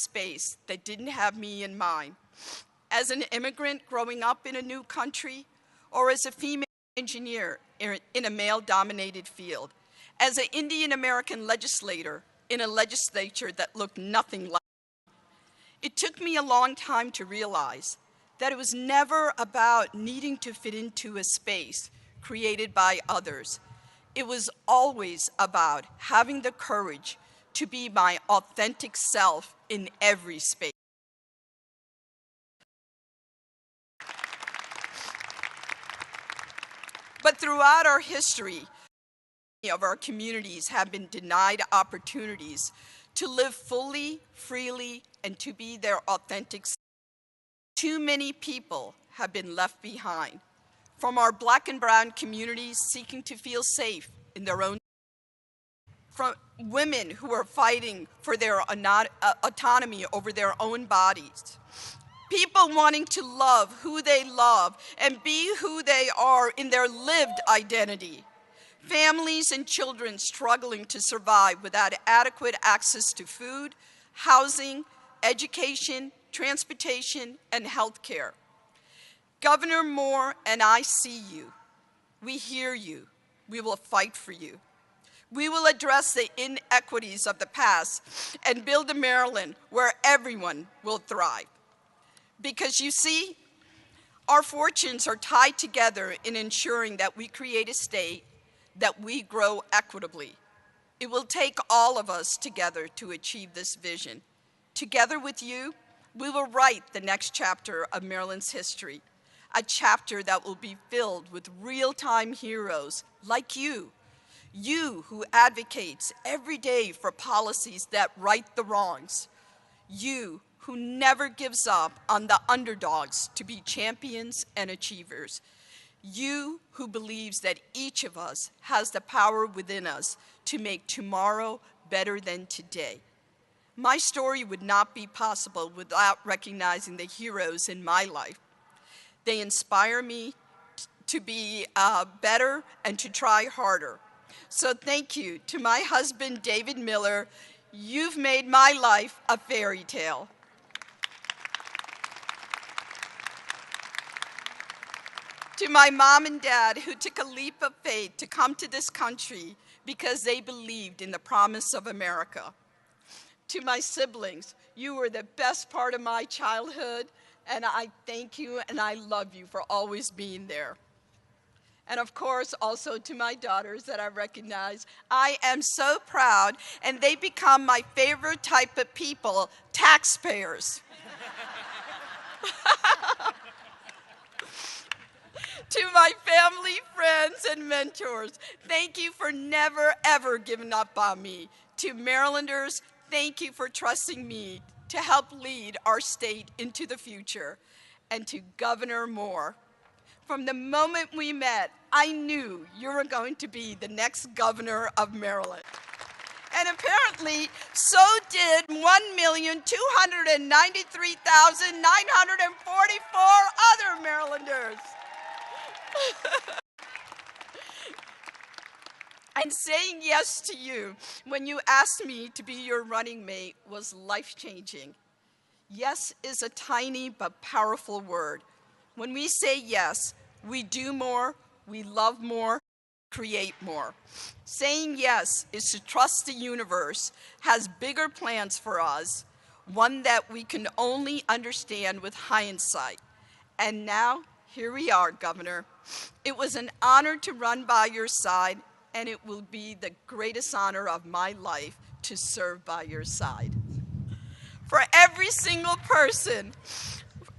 space that didn't have me in mind. As an immigrant growing up in a new country, or as a female engineer in a male-dominated field, as an Indian American legislator in a legislature that looked nothing like me. It took me a long time to realize that it was never about needing to fit into a space created by others. It was always about having the courage to be my authentic self in every space. But throughout our history, many of our communities have been denied opportunities to live fully, freely, and to be their authentic self. Too many people have been left behind, from our Black and brown communities seeking to feel safe in their own, from women who are fighting for their autonomy over their own bodies, people wanting to love who they love and be who they are in their lived identity. Families and children struggling to survive without adequate access to food, housing, education, transportation, and health care. Governor Moore and I see you. We hear you. We will fight for you. We will address the inequities of the past and build a Maryland where everyone will thrive. Because you see, our fortunes are tied together in ensuring that we create a state that we grow equitably. It will take all of us together to achieve this vision. Together with you, we will write the next chapter of Maryland's history, a chapter that will be filled with real-time heroes like you who advocates every day for policies that right the wrongs, you who never gives up on the underdogs to be champions and achievers, you who believes that each of us has the power within us to make tomorrow better than today. My story would not be possible without recognizing the heroes in my life. They inspire me to be better and to try harder. So thank you to my husband, David Miller. You've made my life a fairy tale. To my mom and dad who took a leap of faith to come to this country because they believed in the promise of America. To my siblings, you were the best part of my childhood, and I thank you and I love you for always being there. And of course, also to my daughters that I recognize, I am so proud, and they become my favorite type of people, taxpayers. To my family, friends, and mentors, thank you for never, ever giving up on me. To Marylanders, thank you for trusting me to help lead our state into the future. And to Governor Moore, from the moment we met, I knew you were going to be the next governor of Maryland. And apparently, so did 1,293,944 other Marylanders. And saying yes to you when you asked me to be your running mate was life-changing. Yes is a tiny but powerful word. When we say yes, we do more, we love more, create more. Saying yes is to trust the universe has bigger plans for us, one that we can only understand with hindsight. And now, here we are, Governor. It was an honor to run by your side, and it will be the greatest honor of my life to serve by your side. For every single person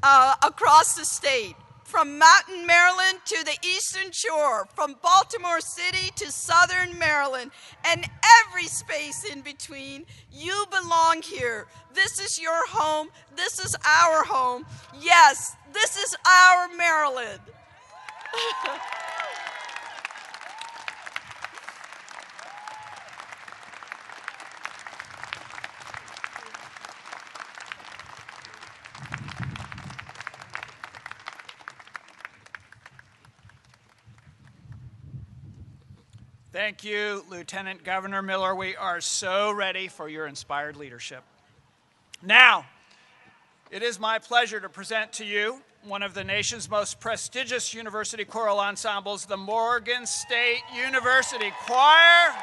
across the state, from Mountain, Maryland to the Eastern Shore, from Baltimore City to Southern Maryland, and every space in between, you belong here. This is your home. This is our home. Yes, this is our Maryland. Thank you, Lieutenant Governor Miller. We are so ready for your inspired leadership. Now, it is my pleasure to present to you one of the nation's most prestigious university choral ensembles, the Morgan State University Choir,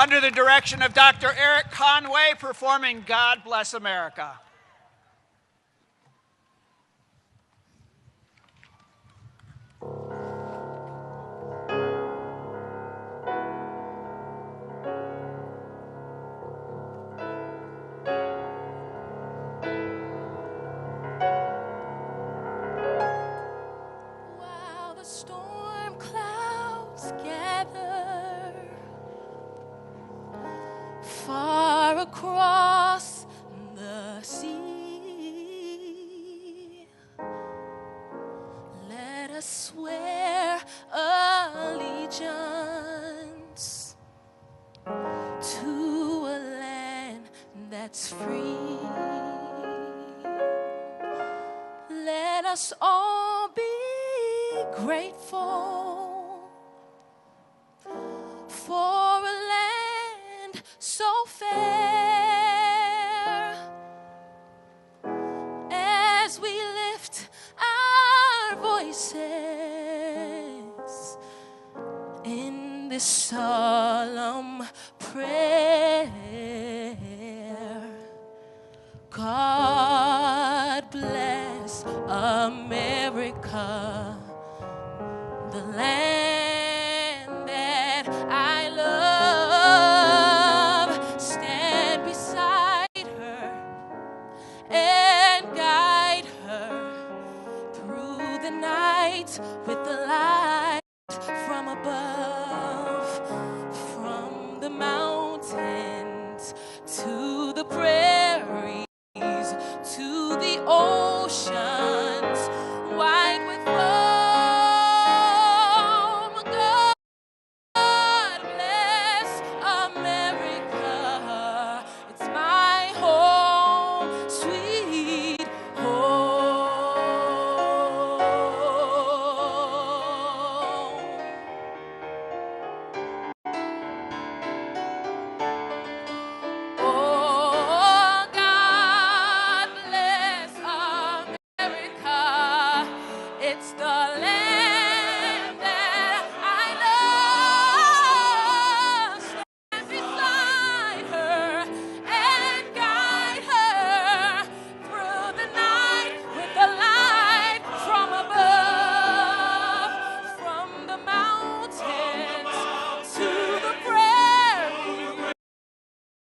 under the direction of Dr. Eric Conway, performing God Bless America. While the storm clouds gather far across the sea, let us swear allegiance to a land that's free. Let us all be grateful for a land so fair, as we lift our voices in this solemn prayer. God bless America, the land that I love. Stand beside her and guide her through the night with the light from above, from the mountains to the prairies, to the oceans wide with foam. God bless America. It's my home, sweet home. Oh, God bless America. It's the land that I love. Stand beside her and guide her through the night with the light from above, from the mountains to the prairies,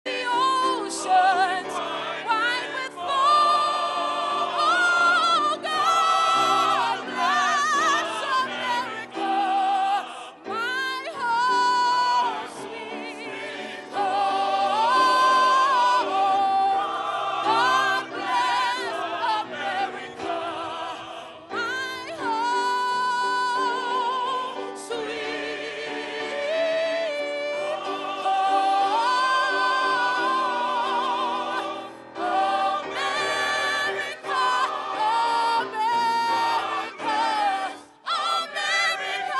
the oceans wide with foam. Oh, God bless America, my home, sweet home. God bless America, my home, sweet home. America, America, America.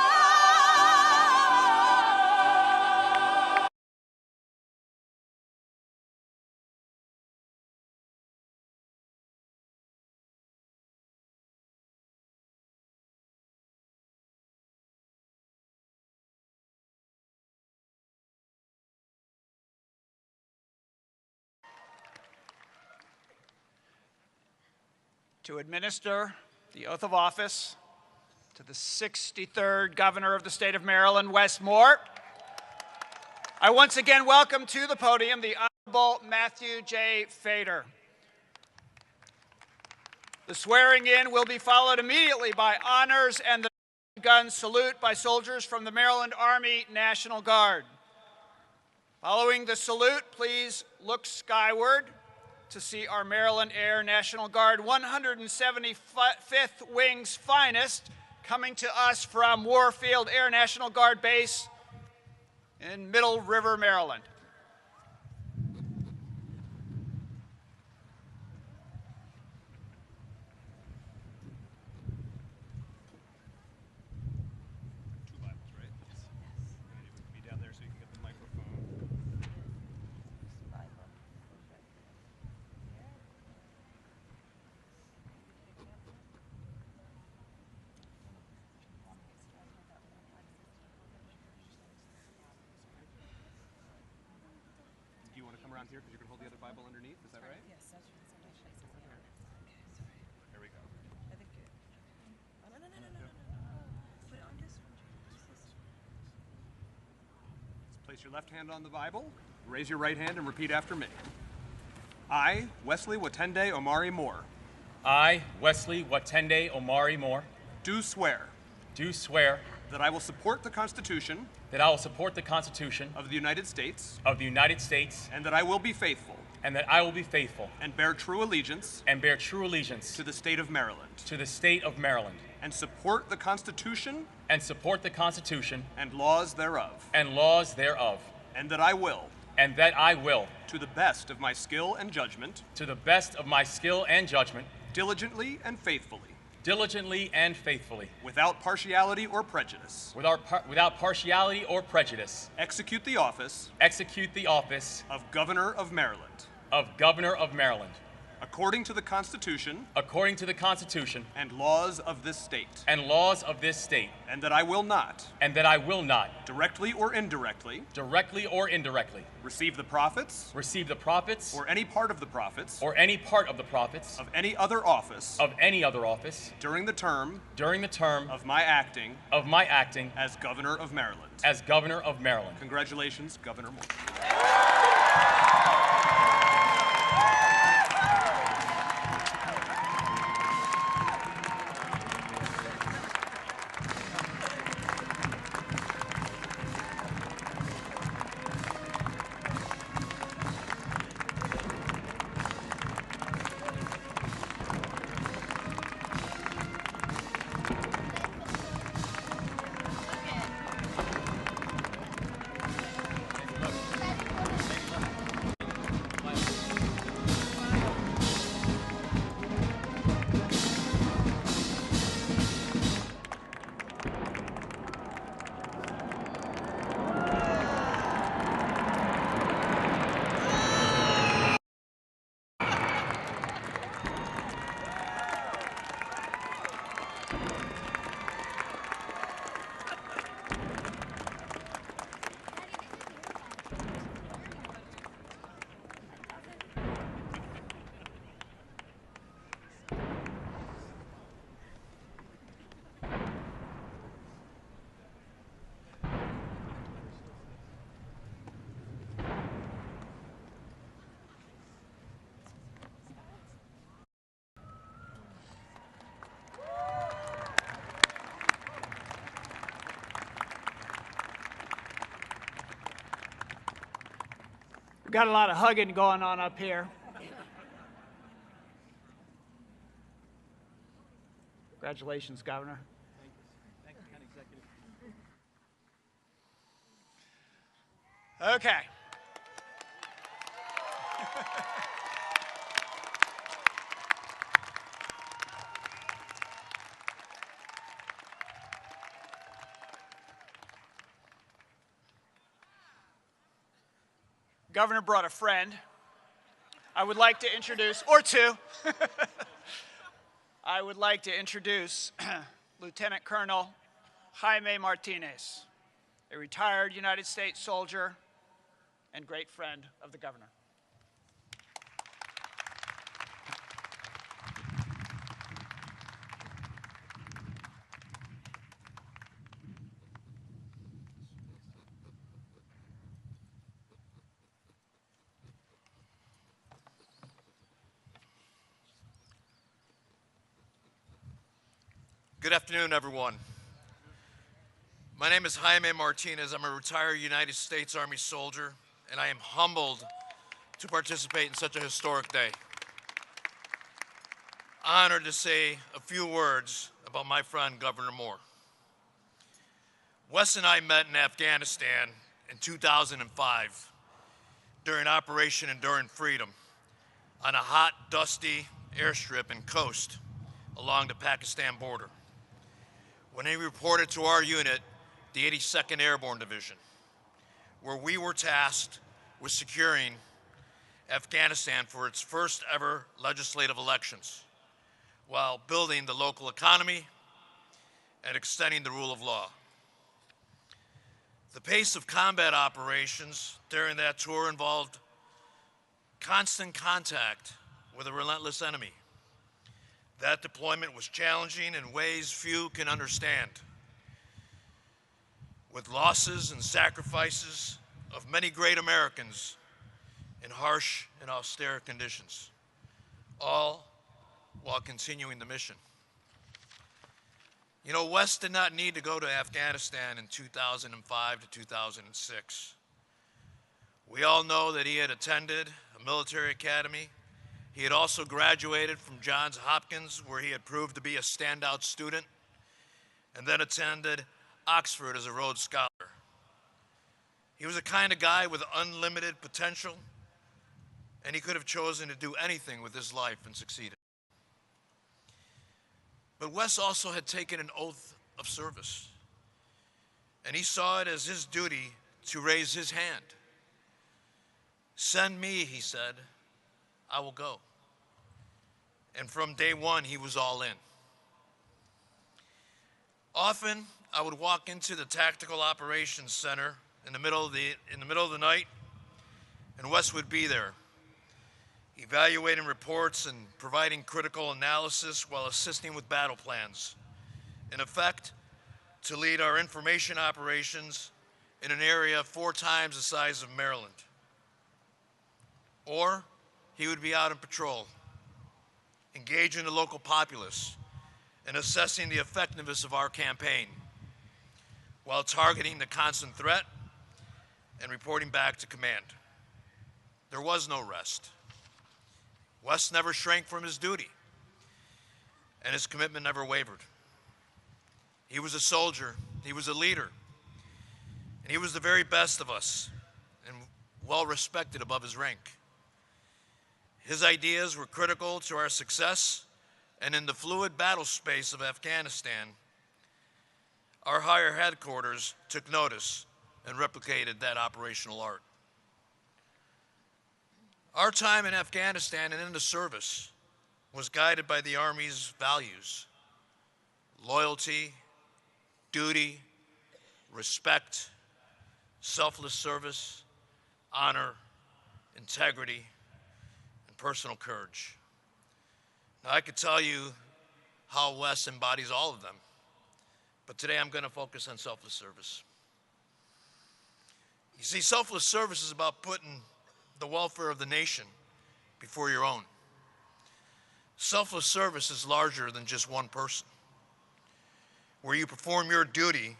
To administer the oath of office to the 63rd Governor of the State of Maryland, Wes Moore, I once again welcome to the podium the Honorable Matthew J. Fader. The swearing in will be followed immediately by honors and the gun salute by soldiers from the Maryland Army National Guard. Following the salute, please look skyward to see our Maryland Air National Guard 175th Wing's finest coming to us from Warfield Air National Guard Base in Middle River, Maryland. around here because you can hold the other Bible underneath. Is that right? Yes, that's right. Okay, sorry. There we go. I think good. Oh, no. Put it on this one, James. Place your left hand on the Bible, raise your right hand, and repeat after me. I, Westley Watende Omari Moore, I, Westley Watende Omari Moore, do swear that I will support the Constitution I will support the Constitution of the United States of the United States and that I will be faithful and that I will be faithful and bear true allegiance and bear true allegiance to the state of Maryland to the state of Maryland and support the Constitution and support the Constitution and laws thereof, and laws thereof, and that I will, to the best of my skill and judgment, diligently and faithfully, without partiality or prejudice, without partiality or prejudice, execute the office of Governor of Maryland, according to the Constitution and laws of this state, and that I will not, directly or indirectly, receive the profits, or any part of the profits, of any other office, during the term of my acting as Governor of Maryland. Governor of Maryland. Congratulations, Governor Moore. We've got a lot of hugging going on up here. Congratulations, Governor. Thank you, County Executive. Okay. Governor brought a friend. I would like to introduce, or two. I would like to introduce Lieutenant Colonel Jaime Martinez, a retired United States soldier and great friend of the governor. Good afternoon, everyone. My name is Jaime Martinez. I'm a retired United States Army soldier, and I am humbled to participate in such a historic day. Honored to say a few words about my friend, Governor Moore. Wes and I met in Afghanistan in 2005 during Operation Enduring Freedom on a hot, dusty airstrip and coast along the Pakistan border, when he reported to our unit, the 82nd Airborne Division, where we were tasked with securing Afghanistan for its first ever legislative elections, while building the local economy and extending the rule of law. The pace of combat operations during that tour involved constant contact with a relentless enemy. That deployment was challenging in ways few can understand, with losses and sacrifices of many great Americans in harsh and austere conditions, all while continuing the mission. You know, Wes did not need to go to Afghanistan in 2005 to 2006. We all know that he had attended a military academy. He had also graduated from Johns Hopkins, where he had proved to be a standout student, and then attended Oxford as a Rhodes Scholar. He was a kind of guy with unlimited potential, and he could have chosen to do anything with his life and succeeded. But Wes also had taken an oath of service, and he saw it as his duty to raise his hand. "Send me," he said, "I will go." And from day one, he was all in. Often, I would walk into the Tactical Operations Center in the middle of the night, and Wes would be there, evaluating reports and providing critical analysis while assisting with battle plans. In effect, to lead our information operations in an area 4 times the size of Maryland. Or he would be out on patrol, engaging the local populace and assessing the effectiveness of our campaign while targeting the constant threat and reporting back to command. There was no rest. Wes never shrank from his duty, and his commitment never wavered. He was a soldier, he was a leader, and he was the very best of us and well respected above his rank. His ideas were critical to our success, and in the fluid battle space of Afghanistan, our higher headquarters took notice and replicated that operational art. Our time in Afghanistan and in the service was guided by the Army's values: loyalty, duty, respect, selfless service, honor, integrity, and personal courage. Now, I could tell you how Wes embodies all of them, but today I'm going to focus on selfless service. You see, selfless service is about putting the welfare of the nation before your own. Selfless service is larger than just one person, where you perform your duty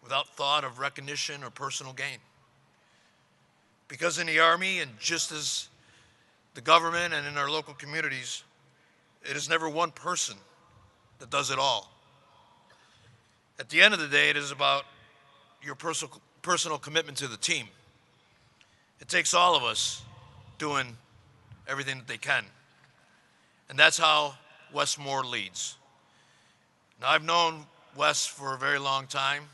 without thought of recognition or personal gain. Because in the Army, and just as the government and in our local communities, it is never one person that does it all. At the end of the day, it is about your personal commitment to the team. It takes all of us doing everything that they can. And that's how Wes Moore leads. Now, I've known Wes for a very long time,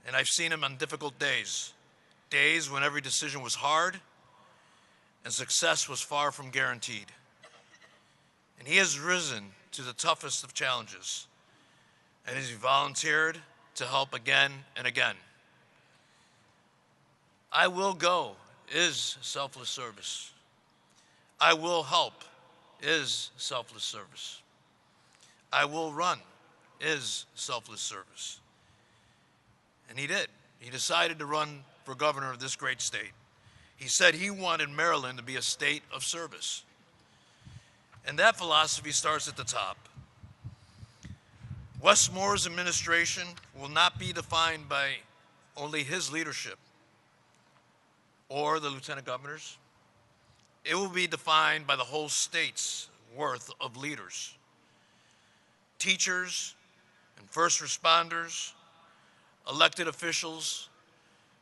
and I've seen him on difficult days. Days when every decision was hard and success was far from guaranteed. And he has risen to the toughest of challenges, and he's volunteered to help again and again. I will go is selfless service. I will help is selfless service. I will run is selfless service. And he did. He decided to run for governor of this great state. He said he wanted Maryland to be a state of service. And that philosophy starts at the top. Wes Moore's administration will not be defined by only his leadership or the lieutenant governors. It will be defined by the whole state's worth of leaders. Teachers and first responders, elected officials,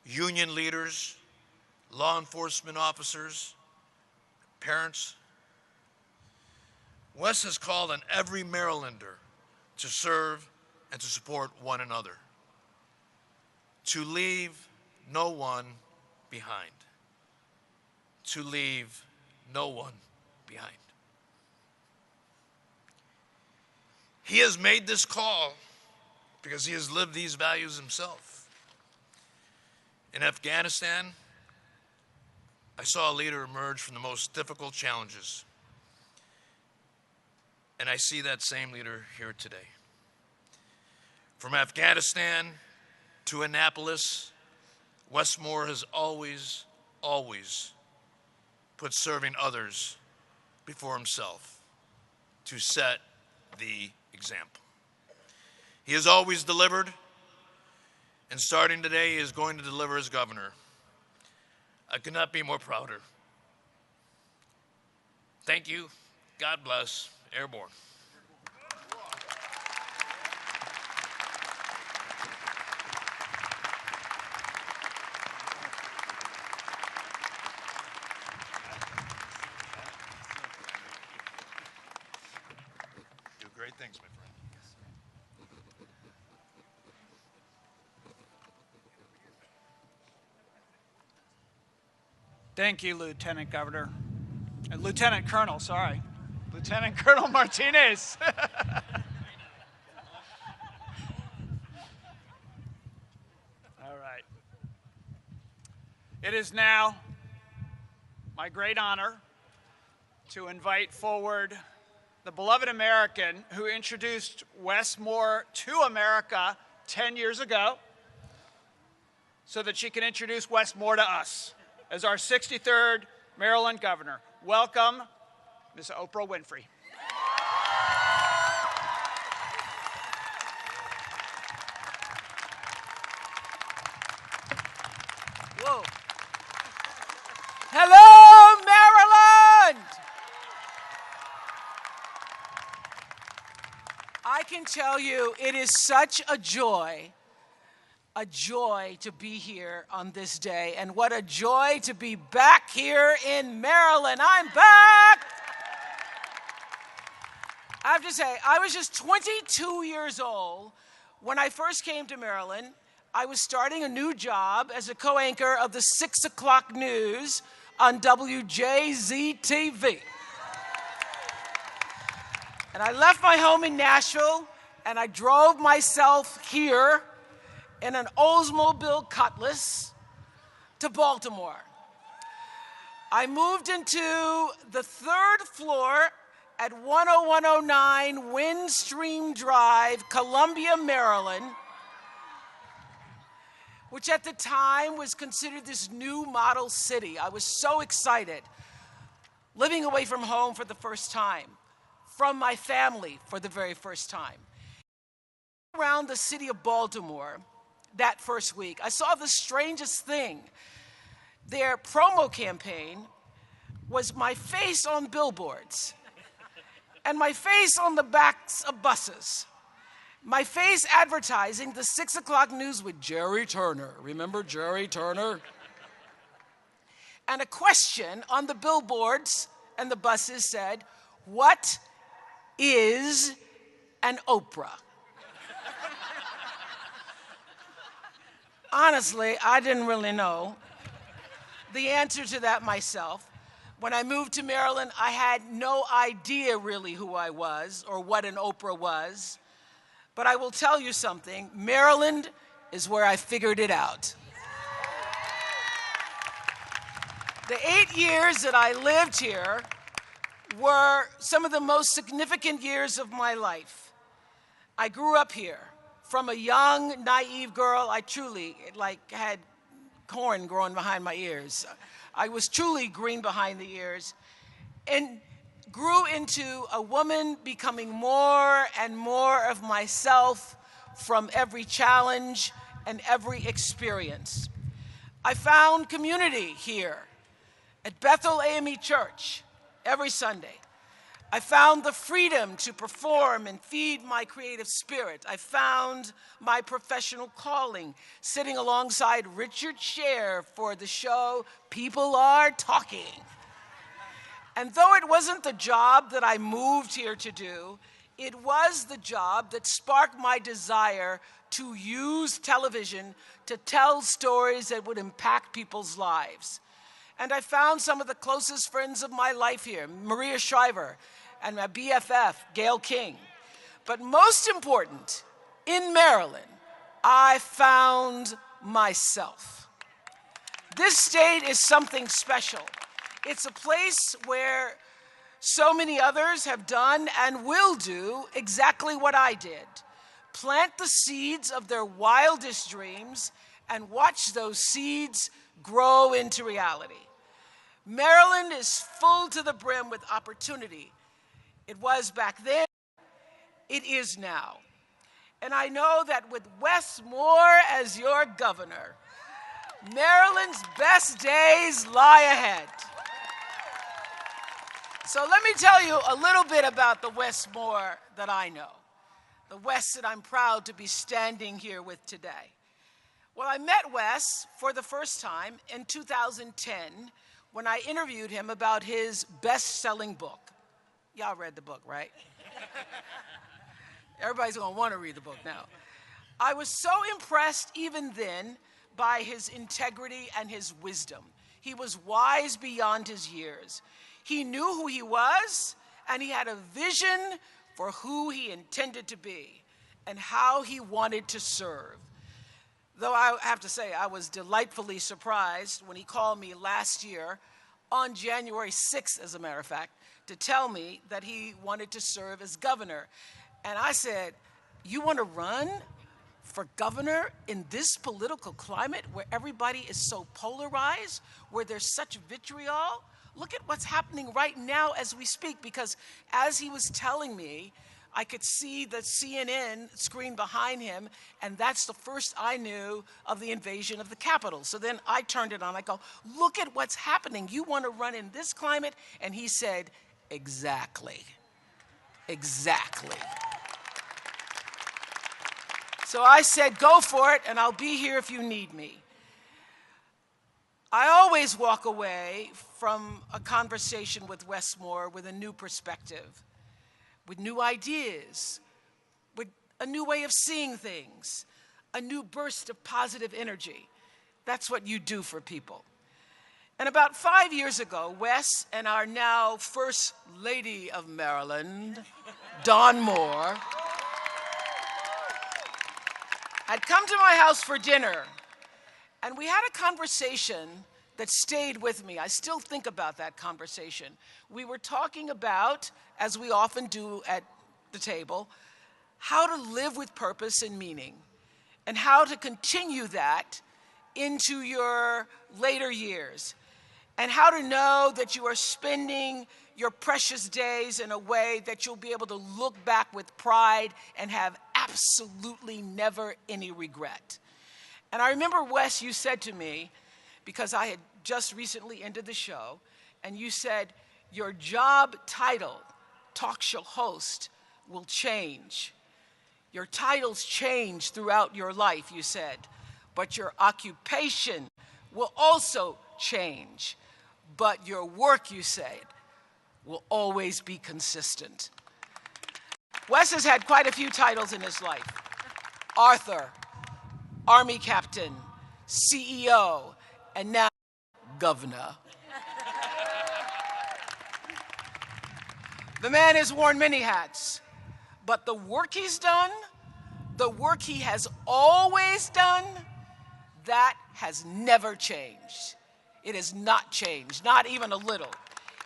union leaders, law enforcement officers, parents. Wes has called on every Marylander to serve and to support one another, to leave no one behind, to leave no one behind. He has made this call because he has lived these values himself. In Afghanistan, I saw a leader emerge from the most difficult challenges. And I see that same leader here today. From Afghanistan to Annapolis, Wes Moore has always, always put serving others before himself to set the example. He has always delivered, and starting today, he is going to deliver as governor. I could not be more prouder. Thank you. God bless. Airborne. Do great things, my friend. Thank you, Lieutenant Governor. Lieutenant Colonel, sorry. Lieutenant Colonel Martinez. All right. It is now my great honor to invite forward the beloved American who introduced Wes Moore to America 10 years ago so that she can introduce Wes Moore to us as our 63rd Maryland governor. Welcome, Ms. Oprah Winfrey. Whoa. Hello, Maryland! I can tell you it is such a joy to be here on this day, and what a joy to be back here in Maryland. I'm back! I have to say, I was just 22 years old when I first came to Maryland. I was starting a new job as a co-anchor of the 6 o'clock news on WJZ-TV. And I left my home in Nashville, and I drove myself here in an Oldsmobile Cutlass to Baltimore. I moved into the 3rd floor at 10109 Windstream Drive, Columbia, Maryland, which at the time was considered this new model city. I was so excited, living away from home for the first time, from my family for the very first time. Around the city of Baltimore that first week, I saw the strangest thing. Their promo campaign was my face on billboards and my face on the backs of buses. My face advertising the 6 o'clock news with Jerry Turner. Remember Jerry Turner? And a question on the billboards and the buses said, "What is an Oprah?" Honestly, I didn't really know the answer to that myself. When I moved to Maryland, I had no idea really who I was or what an Oprah was. But I will tell you something, Maryland is where I figured it out. The 8 years that I lived here were some of the most significant years of my life. I grew up here. From a young, naive girl, I truly had corn growing behind my ears. I was truly green behind the ears, and grew into a woman becoming more and more of myself from every challenge and every experience. I found community here at Bethel AME Church every Sunday. I found the freedom to perform and feed my creative spirit. I found my professional calling sitting alongside Richard Scher for the show People Are Talking. And though it wasn't the job that I moved here to do, it was the job that sparked my desire to use television to tell stories that would impact people's lives. And I found some of the closest friends of my life here, Maria Shriver, and my BFF, Gail King. But most important, in Maryland, I found myself. This state is something special. It's a place where so many others have done and will do exactly what I did. Plant the seeds of their wildest dreams and watch those seeds grow into reality. Maryland is full to the brim with opportunity. It was back then, it is now. And I know that with Wes Moore as your governor, Maryland's best days lie ahead. So let me tell you a little bit about the Wes Moore that I know, the Wes that I'm proud to be standing here with today. Well, I met Wes for the first time in 2010 when I interviewed him about his best-selling book. Y'all read the book, right? Everybody's gonna want to read the book now. I was so impressed even then by his integrity and his wisdom. He was wise beyond his years. He knew who he was, and he had a vision for who he intended to be and how he wanted to serve. Though I have to say, I was delightfully surprised when he called me last year, on January 6th, as a matter of fact, to tell me that he wanted to serve as governor. And I said, you want to run for governor in this political climate where everybody is so polarized, where there's such vitriol? Look at what's happening right now as we speak, because as he was telling me, I could see the CNN screen behind him, and that's the first I knew of the invasion of the Capitol. So then I turned it on, I go, look at what's happening. You want to run in this climate? And he said, exactly, exactly. So I said, go for it, and I'll be here if you need me. I always walk away from a conversation with Wes Moore with a new perspective, with new ideas, with a new way of seeing things, a new burst of positive energy. That's what you do for people. And about 5 years ago, Wes and our now First Lady of Maryland, Dawn Moore, had come to my house for dinner, and we had a conversation that stayed with me. I still think about that conversation. We were talking about, as we often do at the table, how to live with purpose and meaning, and how to continue that into your later years, and how to know that you are spending your precious days in a way that you'll be able to look back with pride and have absolutely never any regret. And I remember, Wes, you said to me, because I had just recently ended the show, and you said, your job title, talk show host, will change. Your titles change throughout your life, you said, but your occupation will also change. But your work, you said, will always be consistent. Wes has had quite a few titles in his life. Author, Army Captain, CEO, and now Governor. The man has worn many hats, but the work he's done, the work he has always done, that has never changed. It has not changed, not even a little.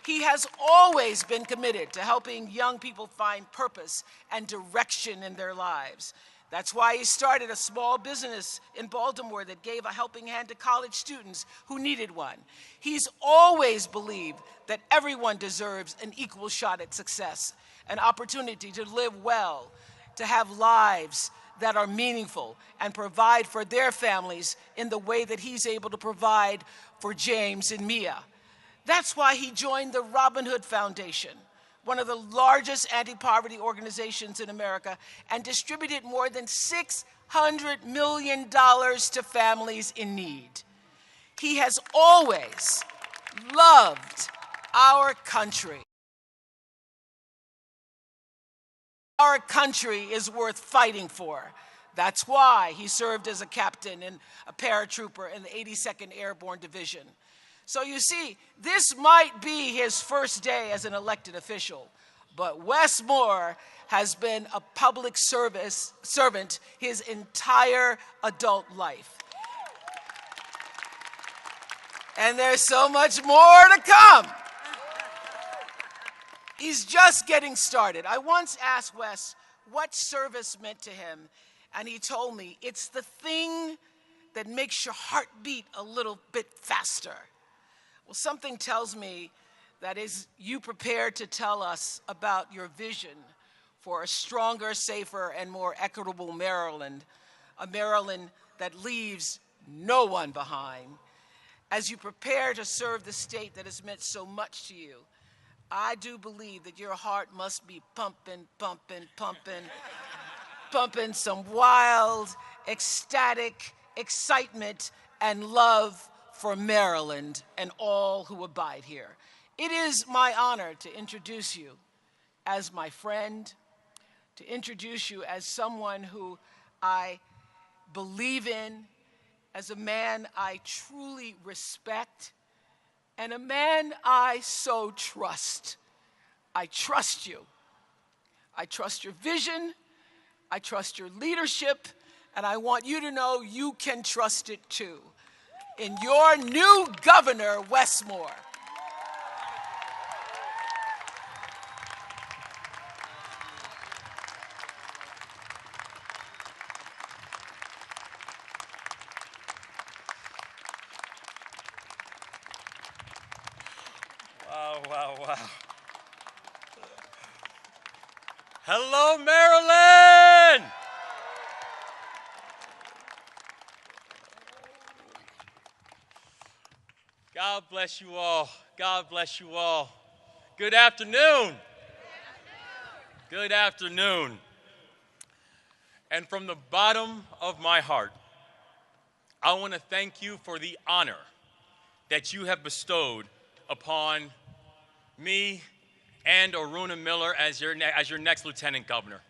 He has always been committed to helping young people find purpose and direction in their lives. That's why he started a small business in Baltimore that gave a helping hand to college students who needed one. He's always believed that everyone deserves an equal shot at success, an opportunity to live well, to have lives that are meaningful and provide for their families in the way that he's able to provide for James and Mia. That's why he joined the Robin Hood Foundation, one of the largest anti-poverty organizations in America, and distributed more than $600 million to families in need. He has always loved our country. Our country is worth fighting for. That's why he served as a captain and a paratrooper in the 82nd Airborne Division. So you see, this might be his first day as an elected official, but Wes Moore has been a public servant his entire adult life. And there's so much more to come. He's just getting started. I once asked Wes what service meant to him, and he told me, it's the thing that makes your heart beat a little bit faster. Well, something tells me that is you prepared to tell us about your vision for a stronger, safer, and more equitable Maryland, a Maryland that leaves no one behind. As you prepare to serve the state that has meant so much to you, I do believe that your heart must be pumping, pumping, pumping, pumping some wild, ecstatic excitement and love for Maryland and all who abide here. It is my honor to introduce you as my friend, to introduce you as someone who I believe in, as a man I truly respect, and a man I so trust. I trust you. I trust your vision. I trust your leadership. And I want you to know you can trust it too. In your new governor, Wes Moore. Wow. Hello, Maryland! God bless you all. God bless you all. Good afternoon. Good afternoon. And from the bottom of my heart, I want to thank you for the honor that you have bestowed upon me and Aruna Miller as your next Lieutenant Governor.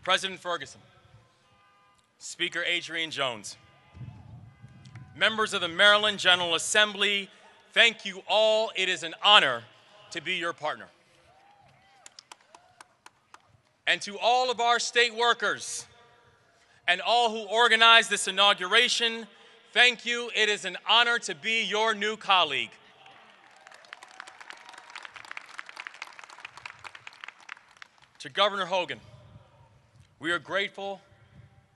President Ferguson, Speaker Adrian Jones, members of the Maryland General Assembly, thank you all. It is an honor to be your partner. And to all of our state workers and all who organized this inauguration, thank you. It is an honor to be your new colleague. To Governor Hogan, we are grateful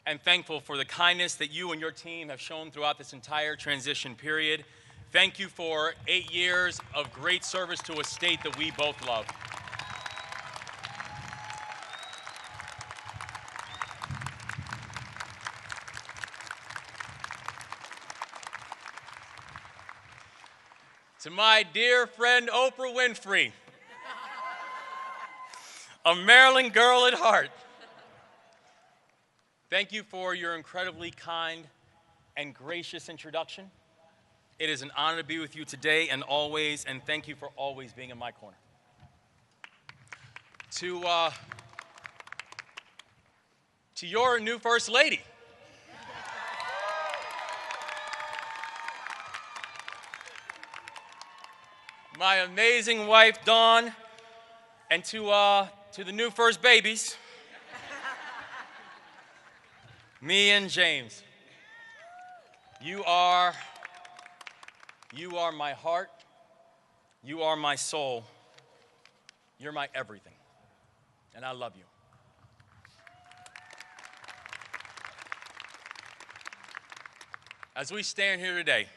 and thankful for the kindness that you and your team have shown throughout this entire transition period. Thank you for 8 years of great service to a state that we both love. To my dear friend Oprah Winfrey, a Maryland girl at heart, thank you for your incredibly kind and gracious introduction. It is an honor to be with you today and always, and thank you for always being in my corner. To your new First Lady, my amazing wife, Dawn, and to the new first babies, me and James. You are my heart. You are my soul. You're my everything. And I love you. As we stand here today,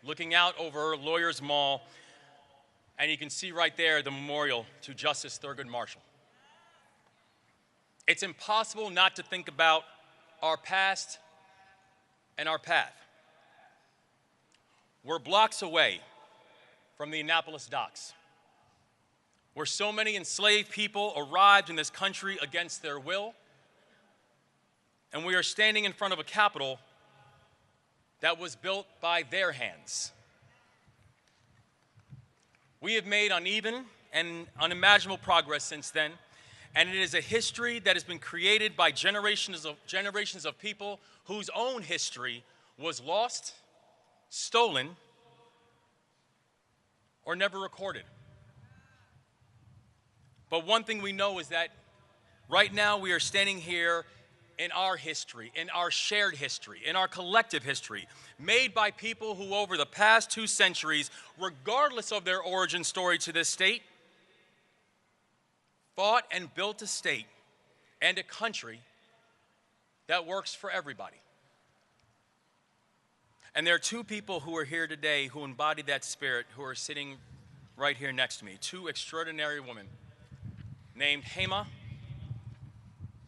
looking out over Lawyers Mall, and you can see right there the memorial to Justice Thurgood Marshall. It's impossible not to think about our past and our path. We're blocks away from the Annapolis docks, where so many enslaved people arrived in this country against their will, and we are standing in front of a Capitol that was built by their hands. We have made uneven and unimaginable progress since then, and it is a history that has been created by generations of people whose own history was lost, stolen, or never recorded. But one thing we know is that right now we are standing here in our history, in our shared history, in our collective history, made by people who over the past 2 centuries, regardless of their origin story to this state, fought and built a state and a country that works for everybody. And there are 2 people who are here today who embody that spirit, who are sitting right here next to me, 2 extraordinary women named Hema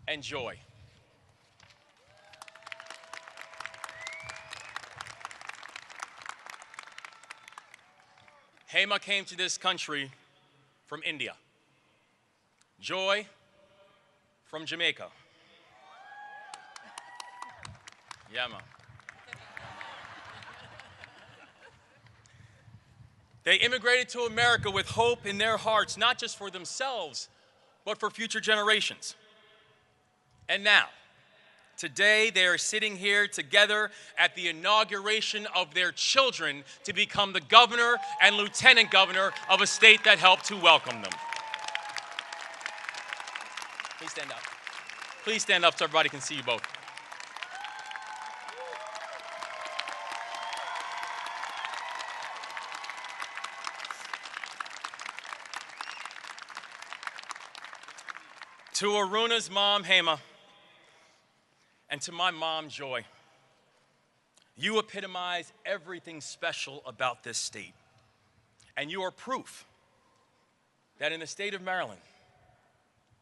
and Joy. Hema came to this country from India. Joy from Jamaica. Yeah, man. They immigrated to America with hope in their hearts, not just for themselves, but for future generations. And now, today they are sitting here together at the inauguration of their children to become the governor and lieutenant governor of a state that helped to welcome them. Please stand up. Please stand up so everybody can see you both. To Aruna's mom, Hema, and to my mom, Joy, you epitomize everything special about this state. And you are proof that in the state of Maryland,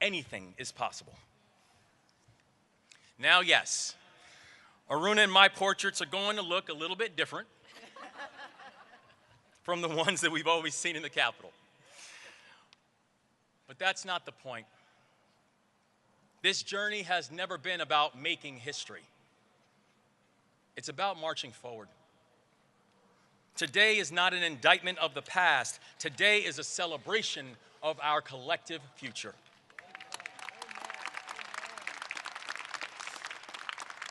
anything is possible. Now, yes, Aruna and my portraits are going to look a little bit different from the ones that we've always seen in the Capitol. But that's not the point. This journey has never been about making history. It's about marching forward. Today is not an indictment of the past. Today is a celebration of our collective future.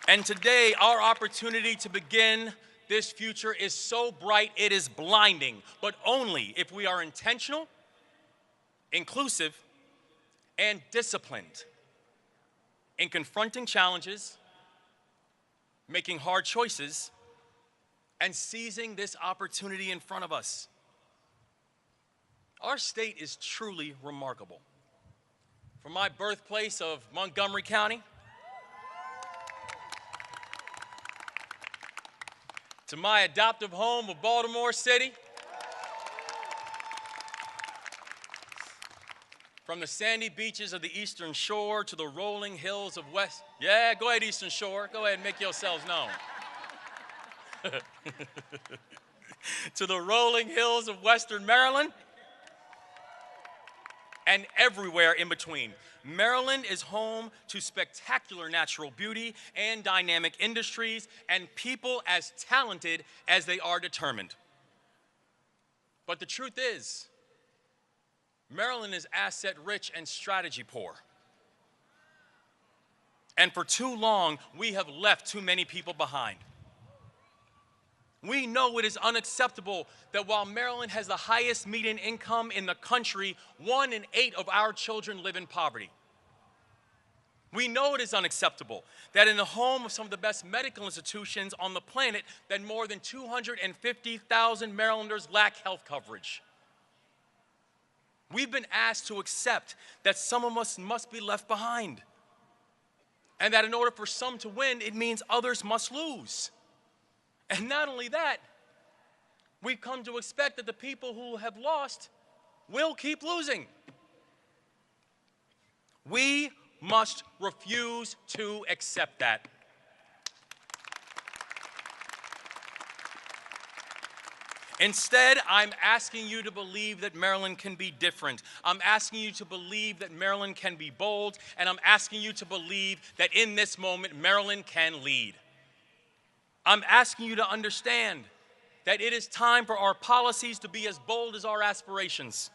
And today, our opportunity to begin this future is so bright it is blinding, but only if we are intentional, inclusive, and disciplined in confronting challenges, making hard choices, and seizing this opportunity in front of us. Our state is truly remarkable. From my birthplace of Montgomery County to my adoptive home of Baltimore City, from the sandy beaches of the Eastern Shore to the rolling hills of Yeah, go ahead, Eastern Shore. Go ahead and make yourselves known. To the rolling hills of Western Maryland and everywhere in between. Maryland is home to spectacular natural beauty and dynamic industries and people as talented as they are determined. But the truth is, Maryland is asset rich and strategy poor. And for too long, we have left too many people behind. We know it is unacceptable that while Maryland has the highest median income in the country, 1 in 8 of our children live in poverty. We know it is unacceptable that in the home of some of the best medical institutions on the planet, that more than 250,000 Marylanders lack health coverage. We've been asked to accept that some of us must be left behind. And that in order for some to win, it means others must lose. And not only that, we've come to expect that the people who have lost will keep losing. We must refuse to accept that. Instead, I'm asking you to believe that Maryland can be different. I'm asking you to believe that Maryland can be bold, and I'm asking you to believe that in this moment, Maryland can lead. I'm asking you to understand that it is time for our policies to be as bold as our aspirations,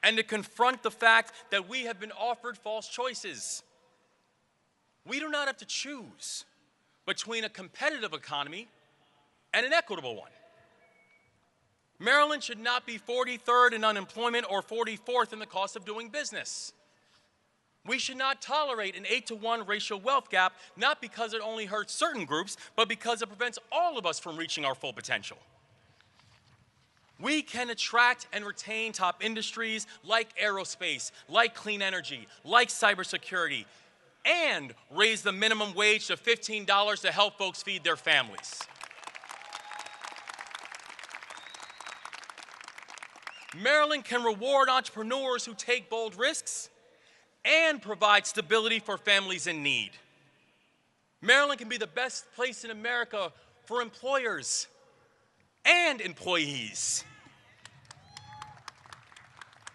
and to confront the fact that we have been offered false choices. We do not have to choose between a competitive economy and an equitable one. Maryland should not be 43rd in unemployment or 44th in the cost of doing business. We should not tolerate an 8-to-1 racial wealth gap, not because it only hurts certain groups, but because it prevents all of us from reaching our full potential. We can attract and retain top industries like aerospace, like clean energy, like cybersecurity, and raise the minimum wage to $15 to help folks feed their families. Maryland can reward entrepreneurs who take bold risks and provide stability for families in need. Maryland can be the best place in America for employers and employees.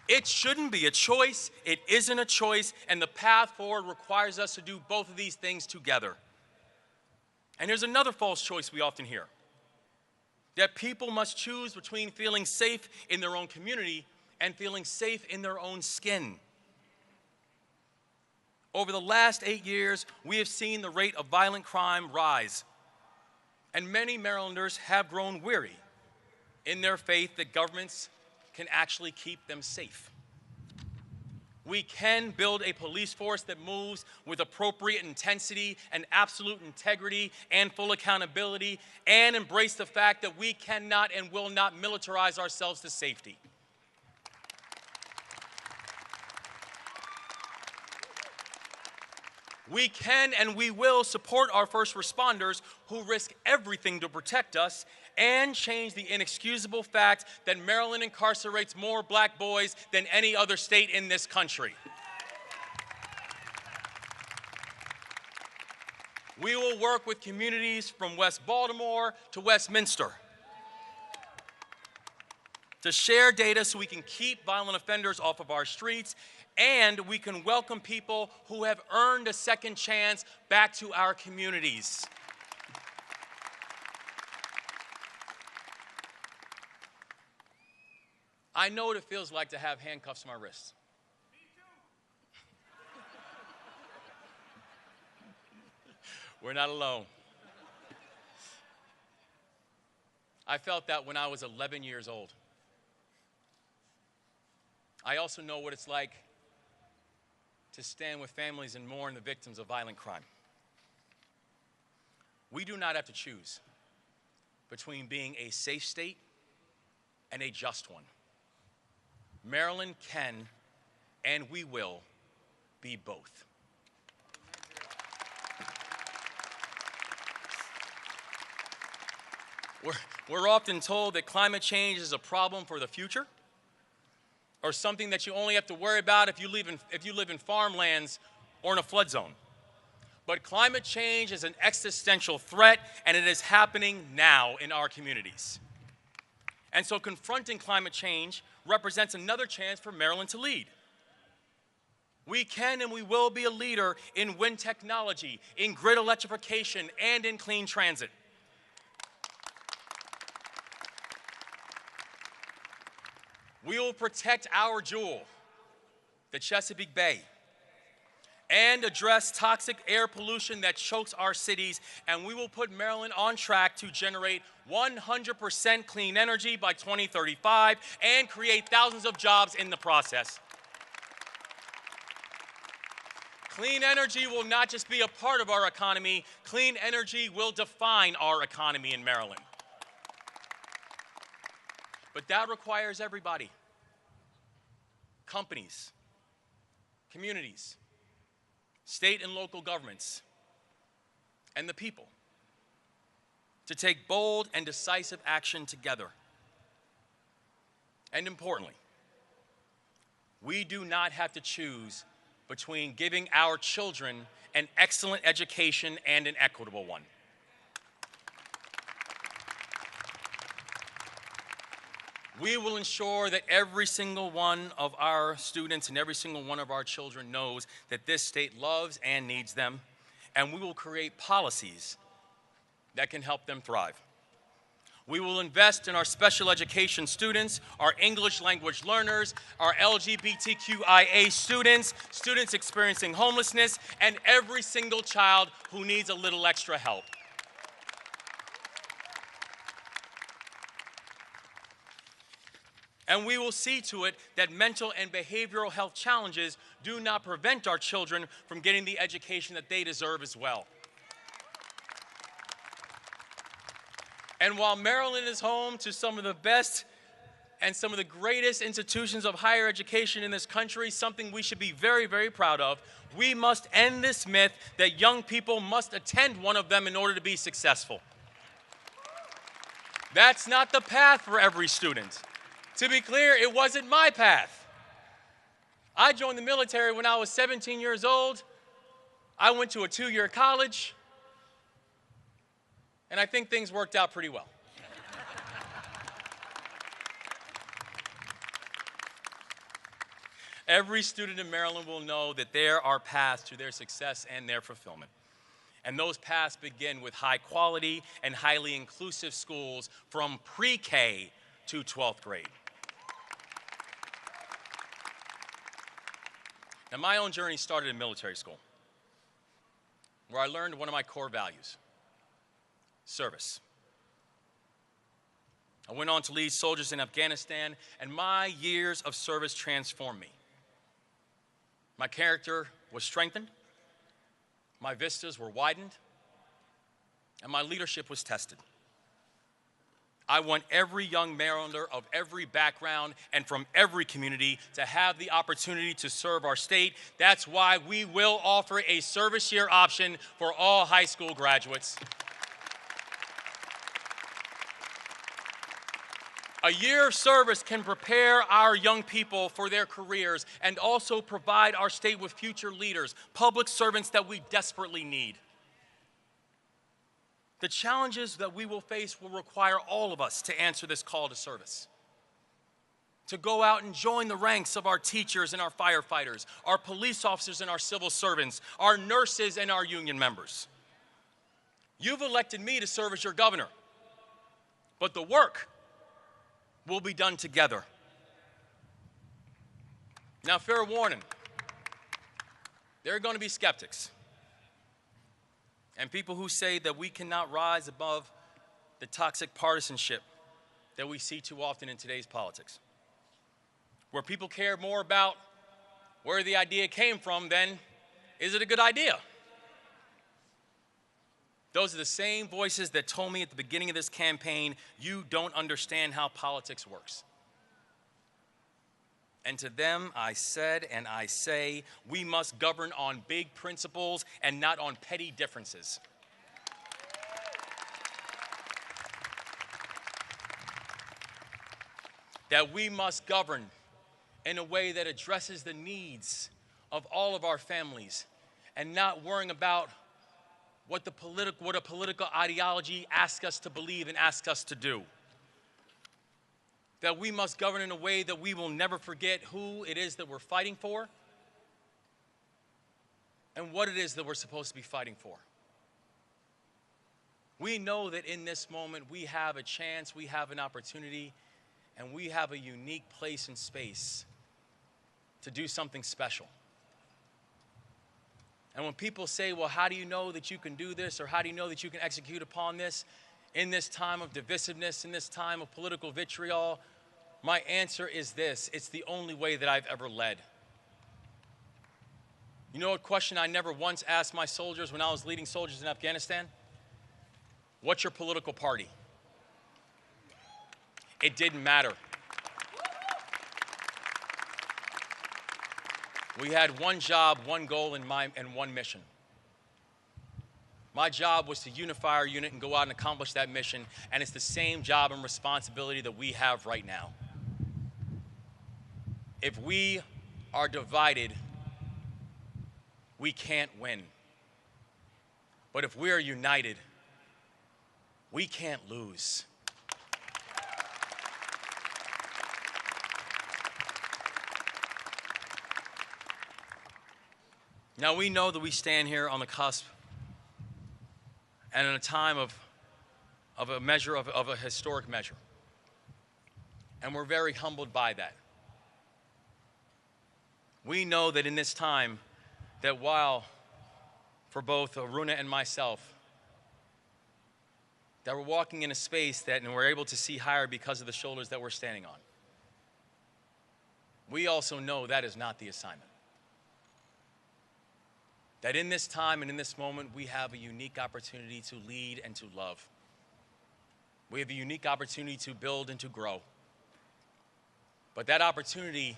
It shouldn't be a choice, it isn't a choice, and the path forward requires us to do both of these things together. And there's another false choice we often hear, that people must choose between feeling safe in their own community and feeling safe in their own skin. Over the last 8 years, we have seen the rate of violent crime rise, and many Marylanders have grown weary in their faith that governments can actually keep them safe. We can build a police force that moves with appropriate intensity and absolute integrity and full accountability, and embrace the fact that we cannot and will not militarize ourselves to safety. We can and we will support our first responders who risk everything to protect us, and change the inexcusable fact that Maryland incarcerates more black boys than any other state in this country. We will work with communities from West Baltimore to Westminster to share data so we can keep violent offenders off of our streets, and we can welcome people who have earned a second chance back to our communities. I know what it feels like to have handcuffs on my wrists. Me too. We're not alone. I felt that when I was 11 years old. I also know what it's like to stand with families and mourn the victims of violent crime. We do not have to choose between being a safe state and a just one. Maryland can, and we will, be both. We're often told that climate change is a problem for the future, or something that you only have to worry about if you live in farmlands or in a flood zone. But climate change is an existential threat, and it is happening now in our communities. And so confronting climate change represents another chance for Maryland to lead. We can and we will be a leader in wind technology, in grid electrification, and in clean transit. We will protect our jewel, the Chesapeake Bay, and address toxic air pollution that chokes our cities, and we will put Maryland on track to generate 100% clean energy by 2035 and create thousands of jobs in the process. Clean energy will not just be a part of our economy, clean energy will define our economy in Maryland. But that requires everybody. Companies, communities, state and local governments, and the people to take bold and decisive action together. And importantly, we do not have to choose between giving our children an excellent education and an equitable one. We will ensure that every single one of our students and every single one of our children knows that this state loves and needs them, and we will create policies that can help them thrive. We will invest in our special education students, our English language learners, our LGBTQIA students, students experiencing homelessness, and every single child who needs a little extra help. And we will see to it that mental and behavioral health challenges do not prevent our children from getting the education that they deserve as well. And while Maryland is home to some of the best and some of the greatest institutions of higher education in this country, something we should be very, very proud of, we must end this myth that young people must attend one of them in order to be successful. That's not the path for every student. To be clear, it wasn't my path. I joined the military when I was 17 years old. I went to a 2-year college, and I think things worked out pretty well. Every student in Maryland will know that there are paths to their success and their fulfillment. And those paths begin with high quality and highly inclusive schools from pre-K to 12th grade. Now, my own journey started in military school, where I learned one of my core values: service. I went on to lead soldiers in Afghanistan, and my years of service transformed me. My character was strengthened, my vistas were widened, and my leadership was tested. I want every young Marylander of every background and from every community to have the opportunity to serve our state. That's why we will offer a service year option for all high school graduates. A year of service can prepare our young people for their careers and also provide our state with future leaders, public servants that we desperately need. The challenges that we will face will require all of us to answer this call to service, to go out and join the ranks of our teachers and our firefighters, our police officers and our civil servants, our nurses and our union members. You've elected me to serve as your governor, but the work will be done together. Now, fair warning, there are going to be skeptics and people who say that we cannot rise above the toxic partisanship that we see too often in today's politics, where people care more about where the idea came from than is it a good idea? Those are the same voices that told me at the beginning of this campaign, you don't understand how politics works. And to them, I said and I say, we must govern on big principles and not on petty differences. That we must govern in a way that addresses the needs of all of our families and not worrying about what a political ideology asks us to believe and asks us to do. That we must govern in a way that we will never forget who it is that we're fighting for and what it is that we're supposed to be fighting for. We know that in this moment we have a chance, we have an opportunity, and we have a unique place and space to do something special. And when people say, well, how do you know that you can do this, or how do you know that you can execute upon this in this time of divisiveness, in this time of political vitriol, my answer is this: it's the only way that I've ever led. You know what question I never once asked my soldiers when I was leading soldiers in Afghanistan? What's your political party? It didn't matter. We had one job, one goal, and one mission. My job was to unify our unit and go out and accomplish that mission, and it's the same job and responsibility that we have right now. If we are divided, we can't win. But if we are united, we can't lose. Now, we know that we stand here on the cusp and in a time of a historic measure. And we're very humbled by that. We know that in this time, that while for both Aruna and myself, that we're walking in a space that and we're able to see higher because of the shoulders that we're standing on. we also know that is not the assignment. That in this time and in this moment, we have a unique opportunity to lead and to love. We have a unique opportunity to build and to grow. But that opportunity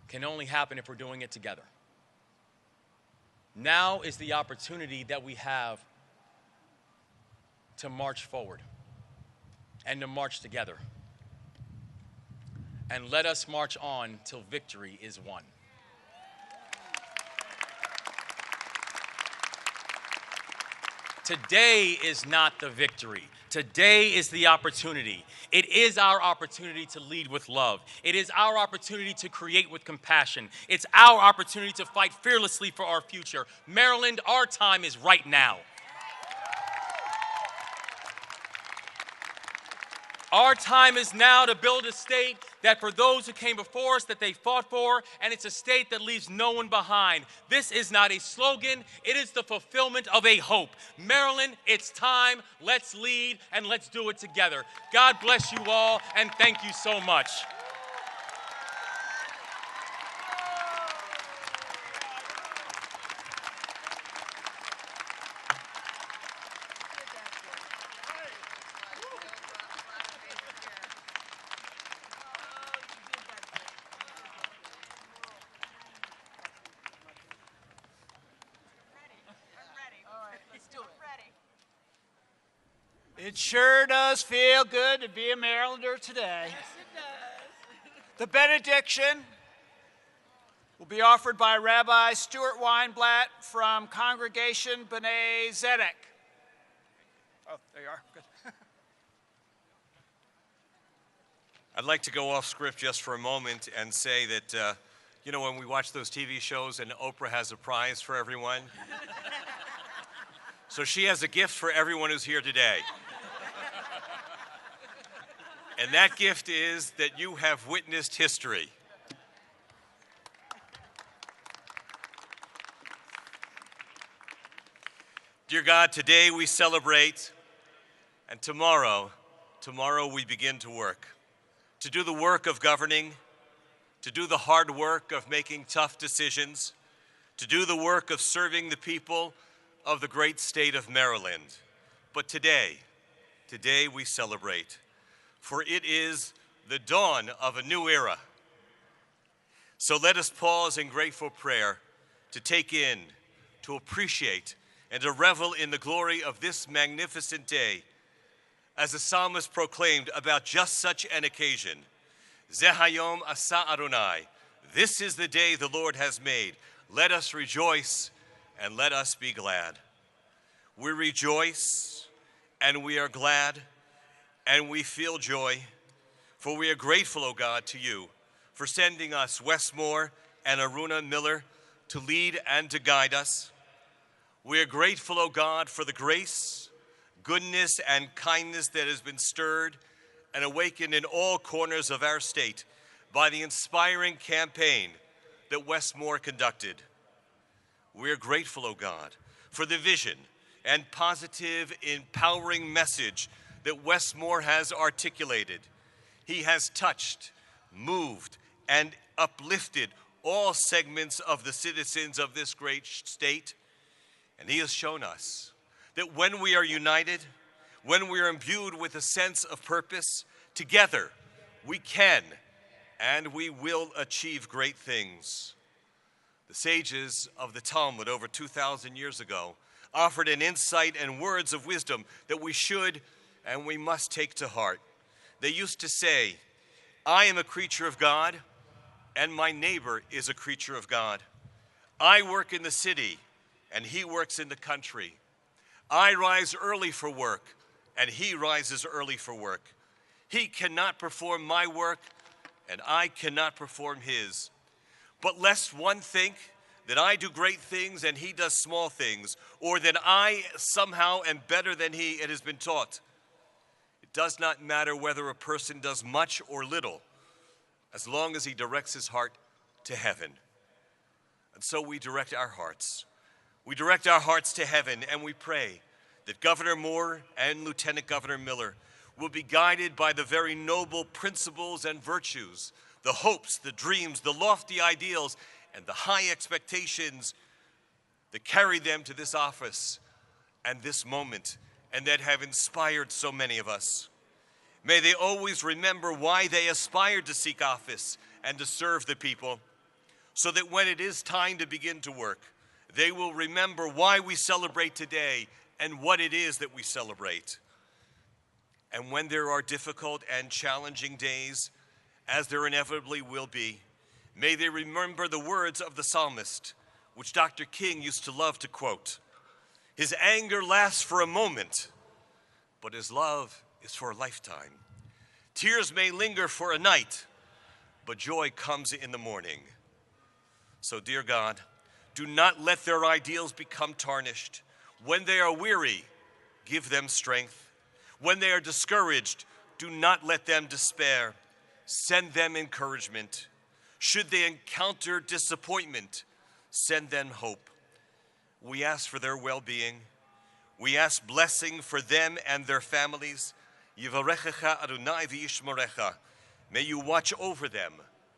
can only happen if we're doing it together. Now is the opportunity that we have to march forward and to march together. And let us march on till victory is won. Today is not the victory. Today is the opportunity. It is our opportunity to lead with love. It is our opportunity to create with compassion. It's our opportunity to fight fearlessly for our future. Maryland, our time is right now. Our time is now to build a state that for those who came before us, that they fought for, and it's a state that leaves no one behind. This is not a slogan, it is the fulfillment of a hope. Maryland, it's time, let's lead, and let's do it together. God bless you all, and thank you so much. It sure does feel good to be a Marylander today. Yes, it does. The benediction will be offered by Rabbi Stuart Weinblatt from Congregation B'nai Zedek. Oh, there you are. Good. I'd like to go off script just for a moment and say that, you know, when we watch those TV shows and Oprah has a prize for everyone, so she has a gift for everyone who's here today. And that gift is that you have witnessed history. Dear God, today we celebrate, and tomorrow we begin to work. To do the work of governing, to do the hard work of making tough decisions, to do the work of serving the people of the great state of Maryland. But today we celebrate, for it is the dawn of a new era. So let us pause in grateful prayer to take in, to appreciate, and to revel in the glory of this magnificent day. As the psalmist proclaimed about just such an occasion, Ze hayom asa Adonai, this is the day the Lord has made. Let us rejoice and let us be glad. We rejoice and we are glad and we feel joy, for we are grateful, O God, to you for sending us Wes Moore and Aruna Miller to lead and to guide us. We are grateful, O God, for the grace, goodness, and kindness that has been stirred and awakened in all corners of our state by the inspiring campaign that Wes Moore conducted. We are grateful, O God, for the vision and positive, empowering message that Wes Moore has articulated. He has touched, moved, and uplifted all segments of the citizens of this great state. And he has shown us that when we are united, when we are imbued with a sense of purpose, together we can and we will achieve great things. The sages of the Talmud over 2,000 years ago offered an insight and words of wisdom that we should and we must take to heart. They used to say, I am a creature of God, and my neighbor is a creature of God. I work in the city, and he works in the country. I rise early for work, and he rises early for work. He cannot perform my work, and I cannot perform his. But lest one think that I do great things and he does small things, or that I somehow am better than he, it has been taught. It does not matter whether a person does much or little, as long as he directs his heart to heaven. And so we direct our hearts. We direct our hearts to heaven, and we pray that Governor Moore and Lieutenant Governor Miller will be guided by the very noble principles and virtues, the hopes, the dreams, the lofty ideals, and the high expectations that carried them to this office and this moment, and that have inspired so many of us. May they always remember why they aspired to seek office and to serve the people, so that when it is time to begin to work, they will remember why we celebrate today and what it is that we celebrate. And when there are difficult and challenging days, as there inevitably will be, may they remember the words of the psalmist, which Dr. King used to love to quote. His anger lasts for a moment, but his love is for a lifetime. Tears may linger for a night, but joy comes in the morning. So, dear God, do not let their ideals become tarnished. When they are weary, give them strength. When they are discouraged, do not let them despair. Send them encouragement. Should they encounter disappointment, send them hope. We ask for their well-being. We ask blessing for them and their families. Yivarechecha Adonai v'yishmerecha. May you watch over them.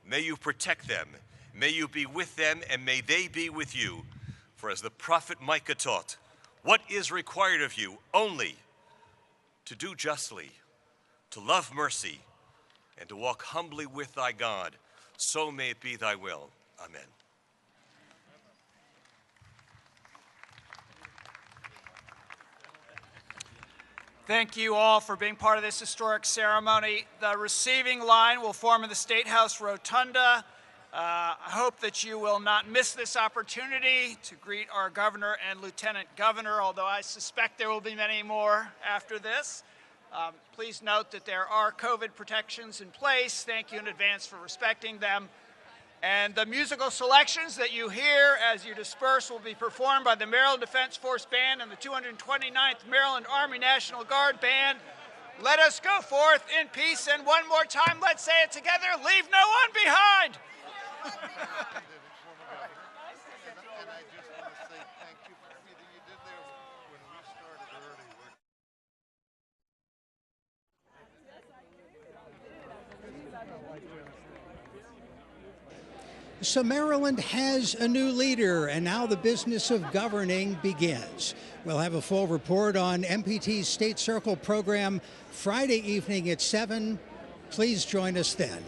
May you protect them. May you be with them, and may they be with you. For as the prophet Micah taught, what is required of you? Only to do justly, to love mercy, and to walk humbly with thy God. So may it be thy will. Amen. Thank you all for being part of this historic ceremony. The receiving line will form in the State House Rotunda. I hope that you will not miss this opportunity to greet our governor and lieutenant governor, although I suspect there will be many more after this. Please note that there are COVID protections in place. Thank you in advance for respecting them. And the musical selections that you hear as you disperse will be performed by the Maryland Defense Force Band and the 229th Maryland Army National Guard Band. Let us go forth in peace, and one more time, let's say it together, leave no one behind. And I just want to say thank you for everything you did there when we started early. So Maryland has a new leader, and now the business of governing begins. We'll have a full report on MPT's State Circle program Friday evening at 7. Please join us then.